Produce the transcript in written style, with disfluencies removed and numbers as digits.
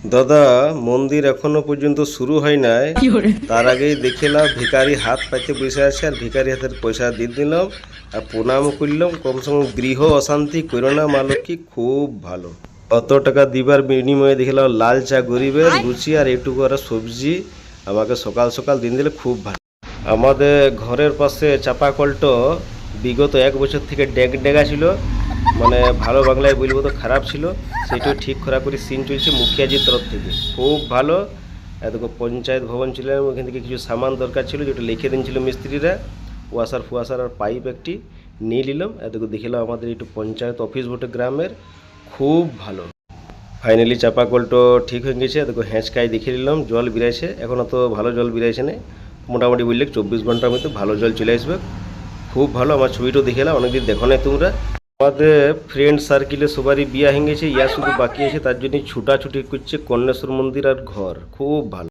দাদা, মন্দির এখনো পর্যন্ত শুরু হয় নাই, তার আগেই দেখিলাম ভিখারি হাত পাইতে বসে আছে, আর ভিখারি হাতের পয়সা দিয়ে দিলাম আর প্রণাম করলাম। কমসে কম গৃহ অশান্তি করো না মা লক্ষ্মী, খুব ভালো। অত টাকা দিবার বিনিময়ে দেখিলাম লাল চা গরিবের, লুচি আর একটু করে সবজি আমাকে সকাল সকাল দিন দিলে খুব ভালো। আমাদের ঘরের পাশে চাপা কলটো বিগত 1 বছর থেকে ডেগা ছিল, মানে ভালো বাংলায় বলবো তো খারাপ ছিল। সেইটাও ঠিক করা করে সিন চলছে মুখিয়াজির তরফ থেকে, খুব ভালো। এতকে পঞ্চায়েত ভবন ছিল, ওখান থেকে কিছু সামান দরকার ছিল যেটা লিখে দিনছিল মিস্ত্রিরা, ওয়াসার ফুয়াশার আর পাইপ একটি নিয়ে নিলাম। এতকে দেখিলাম আমাদের একটু পঞ্চায়েত অফিস বটে গ্রামের, খুব ভালো। ফাইনালি চাপা কলটো ঠিক হয়ে গেছে। দেখো হেঁচকাই দেখে নিলাম, জল বেরাইছে, এখনও তো ভালো জল বেরাইছে না, মোটামুটি বললে 24 ঘন্টার মধ্যে ভালো জল চলে আসবে, খুব ভালো। আমার ছবিটাও দেখে এলাম, অনেকদিন দেখো নাই তোমরা। আমাদের ফ্রেন্ড সার্কেলে সবারই বিয়া হয়ে গেছে, ইয়া শুধু বাকি আছে, তার জন্য ছুটাছুটি করছে কর্ণেশ্বর মন্দির আর ঘর, খুব ভালো।